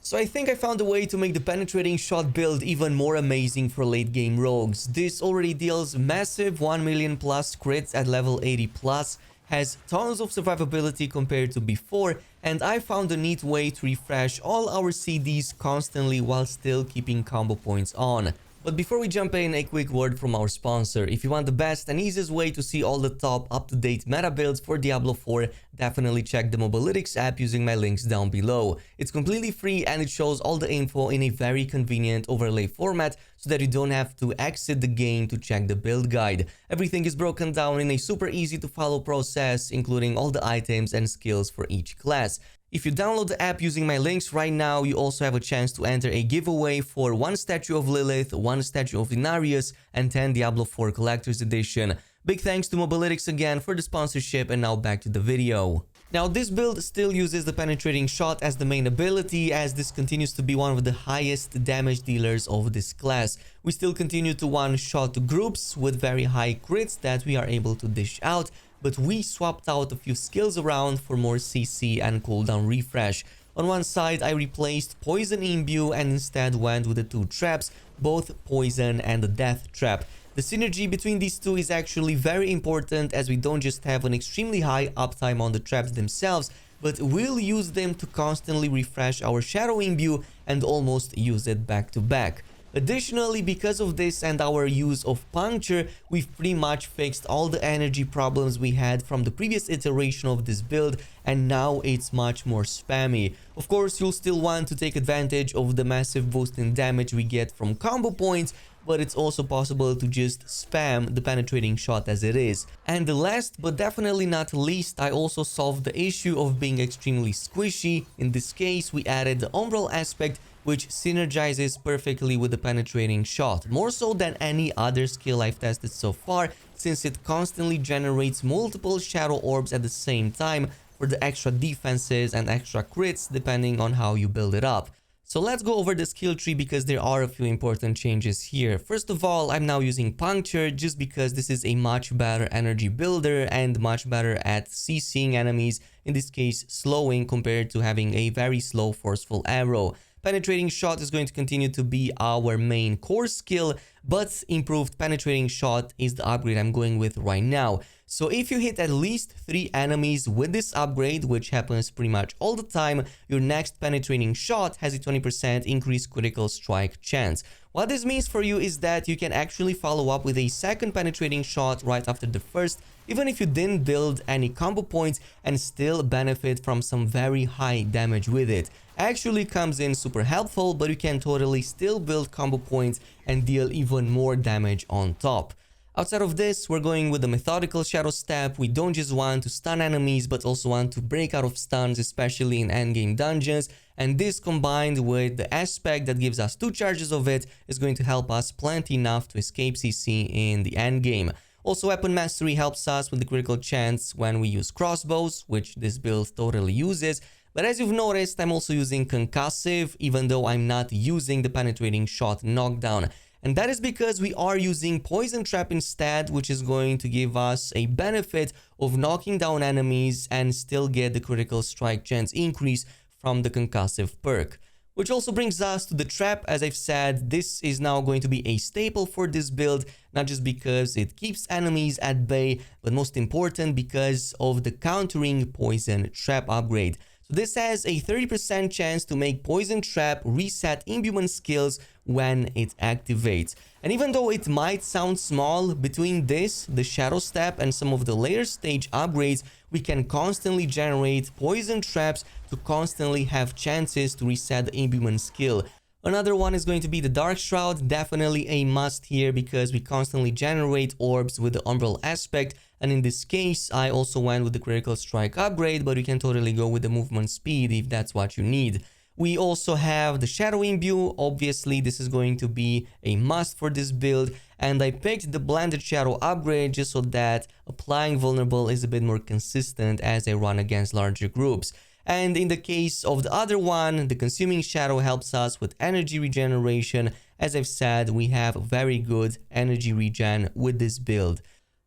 So I think I found a way to make the penetrating shot build even more amazing for late game rogues. This already deals massive 1 million plus crits at level 80 plus, has tons of survivability compared to before, and I found a neat way to refresh all our CDs constantly while still keeping combo points on. But before we jump in, a quick word from our sponsor. If you want the best and easiest way to see all the top up-to-date meta builds for Diablo 4, definitely check the Mobalytics app using my links down below. It's completely free and it shows all the info in a very convenient overlay format so that you don't have to exit the game to check the build guide. Everything is broken down in a super easy to follow process, including all the items and skills for each class. If you download the app using my links right now, you also have a chance to enter a giveaway for 1 statue of Lilith, 1 statue of Inarius, and 10 Diablo 4 Collector's Edition. Big thanks to Mobalytics again for the sponsorship, and now back to the video. Now, this build still uses the penetrating shot as the main ability, as this continues to be one of the highest damage dealers of this class. We still continue to one-shot groups with very high crits that we are able to dish out, but we swapped out a few skills around for more CC and cooldown refresh. On one side, I replaced Poison Imbue and instead went with the 2 traps, both Poison and the Death Trap. The synergy between these two is actually very important, as we don't just have an extremely high uptime on the traps themselves, but we'll use them to constantly refresh our Shadow Imbue and almost use it back to back. Additionally, because of this and our use of Puncture, we've pretty much fixed all the energy problems we had from the previous iteration of this build, and now it's much more spammy. Of course, you'll still want to take advantage of the massive boost in damage we get from combo points, but it's also possible to just spam the penetrating shot as it is. And the last but definitely not least, I also solved the issue of being extremely squishy. In this case, we added the umbral aspect, which synergizes perfectly with the penetrating shot, more so than any other skill I've tested so far, since it constantly generates multiple shadow orbs at the same time for the extra defenses and extra crits depending on how you build it up. So let's go over the skill tree because there are a few important changes here. First of all, I'm now using Puncture just because this is a much better energy builder and much better at CCing enemies, in this case slowing compared to having a very slow forceful arrow. Penetrating shot is going to continue to be our main core skill, but improved penetrating shot is the upgrade I'm going with right now. So if you hit at least 3 enemies with this upgrade, which happens pretty much all the time, your next penetrating shot has a 20% increased critical strike chance. What this means for you is that you can actually follow up with a second penetrating shot right after the first, even if you didn't build any combo points, and still benefit from some very high damage with it. Actually comes in super helpful, but you can totally still build combo points and deal even more damage on top. Outside of this, we're going with the methodical shadow step. We don't just want to stun enemies, but also want to break out of stuns, especially in endgame dungeons. And this, combined with the aspect that gives us 2 charges of it, is going to help us plenty enough to escape CC in the endgame. Also, weapon mastery helps us with the critical chance when we use crossbows, which this build totally uses. But as you've noticed, I'm also using concussive, even though I'm not using the penetrating shot knockdown. And that is because we are using Poison Trap instead, which is going to give us a benefit of knocking down enemies and still get the critical strike chance increase from the concussive perk. Which also brings us to the trap. As I've said, this is now going to be a staple for this build, not just because it keeps enemies at bay, but most important because of the countering Poison Trap upgrade. So this has a 30% chance to make Poison Trap reset imbuement skills when it activates. And even though it might sound small, between this, the Shadow Step, and some of the later stage upgrades, we can constantly generate Poison Traps to constantly have chances to reset the imbuement skill. Another one is going to be the Dark Shroud, definitely a must here because we constantly generate orbs with the Umbral aspect, and in this case I also went with the critical strike upgrade, but you can totally go with the movement speed if that's what you need. We also have the Shadow Imbue. Obviously this is going to be a must for this build, and I picked the Blended Shadow upgrade just so that applying Vulnerable is a bit more consistent as I run against larger groups. And in the case of the other one, the Consuming Shadow helps us with energy regeneration. As I've said, we have very good energy regen with this build.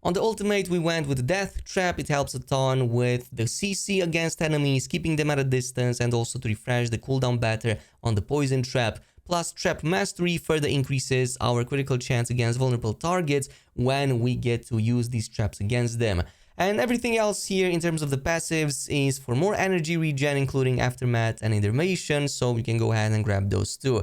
On the ultimate, we went with Death Trap. It helps a ton with the CC against enemies, keeping them at a distance, and also to refresh the cooldown better on the Poison Trap. Plus, Trap Mastery further increases our critical chance against vulnerable targets when we get to use these traps against them. And everything else here in terms of the passives is for more energy regen, including Aftermath and Intermission, so we can go ahead and grab those too.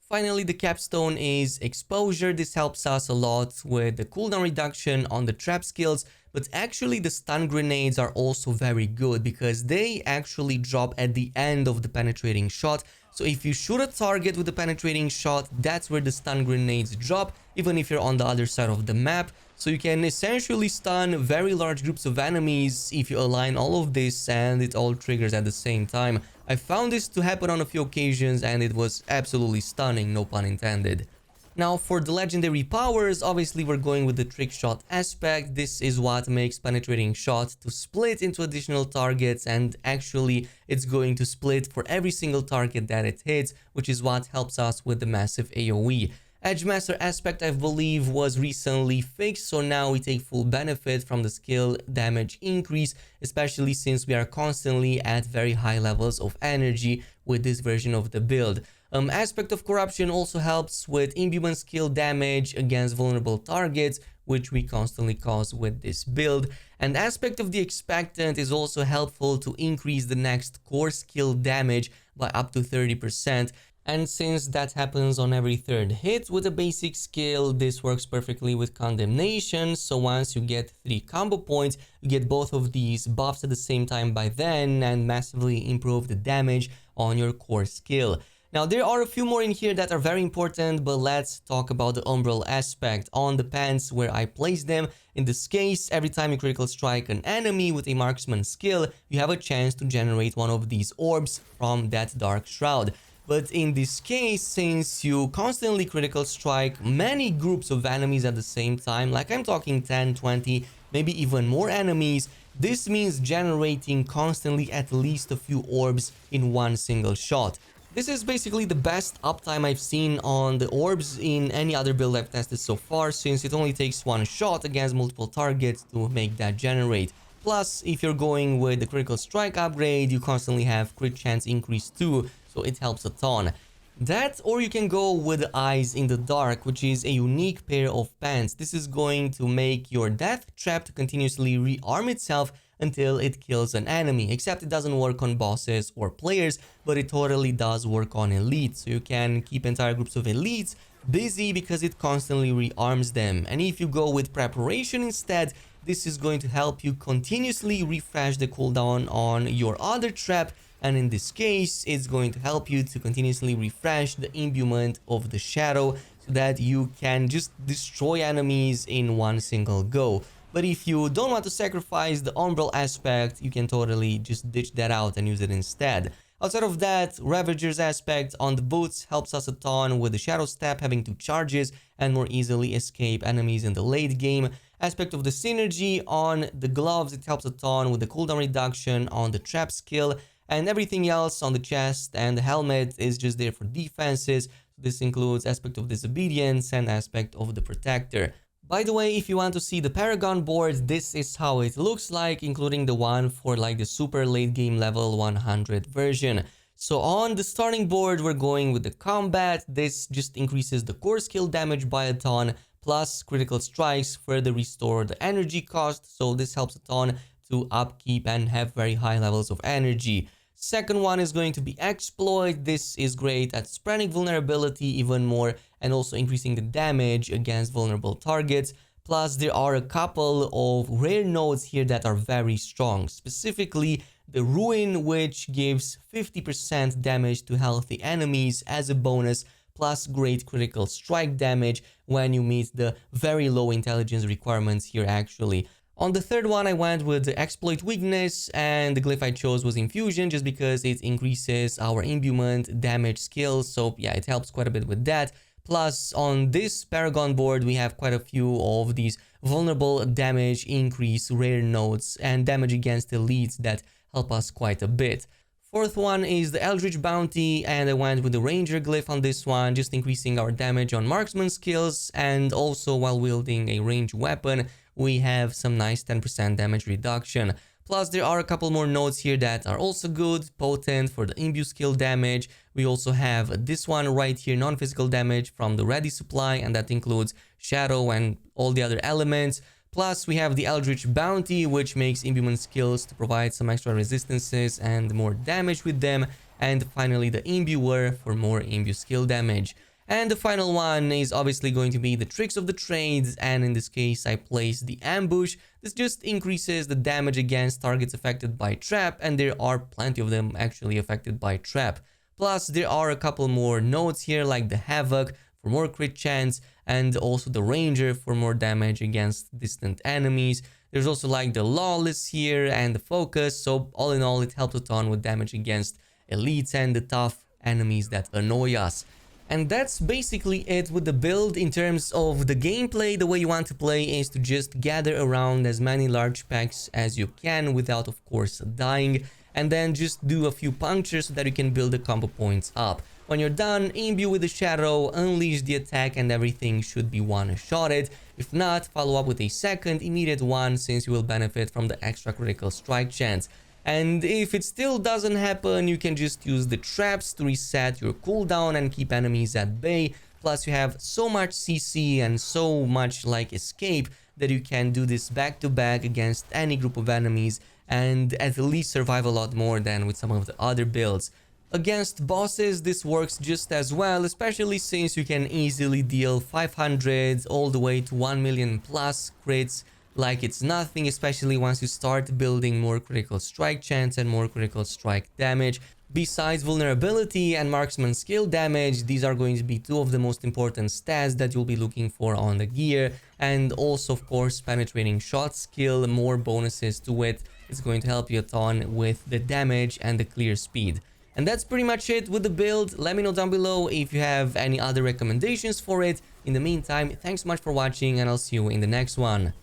Finally, the capstone is Exposure. This helps us a lot with the cooldown reduction on the trap skills, but actually the stun grenades are also very good because they actually drop at the end of the penetrating shot. So if you shoot a target with a penetrating shot, that's where the stun grenades drop, even if you're on the other side of the map. So you can essentially stun very large groups of enemies if you align all of this and it all triggers at the same time. I found this to happen on a few occasions and it was absolutely stunning, no pun intended. Now for the legendary powers, obviously we're going with the trick shot aspect. This is what makes penetrating shot to split into additional targets, and actually it's going to split for every single target that it hits, which is what helps us with the massive AoE. Edge Master aspect, I believe, was recently fixed, so now we take full benefit from the skill damage increase, especially since we are constantly at very high levels of energy with this version of the build. Aspect of Corruption also helps with imbuement skill damage against vulnerable targets, which we constantly cause with this build. And Aspect of the Expectant is also helpful to increase the next core skill damage by up to 30%. And since that happens on every third hit with a basic skill, this works perfectly with Condemnation. So once you get 3 combo points, you get both of these buffs at the same time by then and massively improve the damage on your core skill. Now, there are a few more in here that are very important, but let's talk about the Umbral aspect on the pants where I place them. In this case, every time you critical strike an enemy with a marksman skill, you have a chance to generate one of these orbs from that Dark Shroud. But in this case, since you constantly critical strike many groups of enemies at the same time, like I'm talking 10, 20, maybe even more enemies, this means generating constantly at least a few orbs in one single shot. This is basically the best uptime I've seen on the orbs in any other build I've tested so far, since it only takes one shot against multiple targets to make that generate. Plus, if you're going with the critical strike upgrade, you constantly have crit chance increase too, so it helps a ton. That, or you can go with the Eyes in the Dark, which is a unique pair of pants. This is going to make your Death Trap to continuously rearm itself until it kills an enemy, except it doesn't work on bosses or players, but it totally does work on elites. So you can keep entire groups of elites busy because it constantly rearms them. And if you go with Preparation instead, this is going to help you continuously refresh the cooldown on your other trap, and in this case, it's going to help you to continuously refresh the imbuement of the Shadow so that you can just destroy enemies in one single go. But if you don't want to sacrifice the Umbral aspect, you can totally just ditch that out and use it instead. Outside of that, Ravager's aspect on the boots helps us a ton with the Shadow Step having 2 charges and more easily escape enemies in the late game. Aspect of the Synergy on the gloves, it helps a ton with the cooldown reduction on the trap skill, and everything else on the chest and the helmet is just there for defenses. This includes Aspect of Disobedience and Aspect of the Protector. By the way, if you want to see the Paragon board, this is how it looks like, including the one for like the super late game level 100 version. So on the starting board, we're going with the combat. This just increases the core skill damage by a ton, plus critical strikes further restore the energy cost. So this helps a ton to upkeep and have very high levels of energy. Second one is going to be Exploit. This is great at spreading vulnerability even more and also increasing the damage against vulnerable targets. Plus, there are a couple of rare nodes here that are very strong. Specifically, the Ruin, which gives 50% damage to healthy enemies as a bonus, plus great critical strike damage when you meet the very low intelligence requirements here actually. On the third one, I went with the Exploit Weakness, and the glyph I chose was Infusion just because it increases our imbuement damage skills, so yeah, it helps quite a bit with that. Plus, on this Paragon board, we have quite a few of these vulnerable damage increase rare nodes and damage against elites that help us quite a bit. Fourth one is the Eldritch Bounty, and I went with the Ranger glyph on this one, just increasing our damage on marksman skills and also while wielding a ranged weapon, we have some nice 10% damage reduction. Plus, there are a couple more nodes here that are also good, potent for the imbue skill damage. We also have this one right here, non-physical damage from the ready supply, and that includes shadow and all the other elements. Plus, we have the Eldritch Bounty, which makes imbuement skills to provide some extra resistances and more damage with them. And finally, the Imbuer for more imbue skill damage. And the final one is obviously going to be the Tricks of the Trades, and in this case I placed the Ambush. This just increases the damage against targets affected by Trap, and there are plenty of them actually affected by Trap. Plus, there are a couple more nodes here like the Havoc for more crit chance, and also the Ranger for more damage against distant enemies. There's also like the Lawless here and the Focus, so all in all it helps a ton with damage against elites and the tough enemies that annoy us. And that's basically it with the build. In terms of the gameplay, the way you want to play is to just gather around as many large packs as you can without of course dying, and then just do a few punctures so that you can build the combo points up. When you're done, imbue with the shadow, unleash the attack, and everything should be one-shotted. If not, follow up with a second immediate one, since you will benefit from the extra critical strike chance. And if it still doesn't happen, you can just use the traps to reset your cooldown and keep enemies at bay. Plus, you have so much CC and so much like escape that you can do this back to back against any group of enemies and at least survive a lot more than with some of the other builds. Against bosses, this works just as well, especially since you can easily deal 500 all the way to 1 million plus crits like it's nothing, especially once you start building more critical strike chance and more critical strike damage. Besides vulnerability and marksman skill damage, these are going to be two of the most important stats that you'll be looking for on the gear. And also, of course, penetrating shot skill, more bonuses to it. It's going to help you a ton with the damage and the clear speed. And that's pretty much it with the build. Let me know down below if you have any other recommendations for it. In the meantime, thanks so much for watching, and I'll see you in the next one.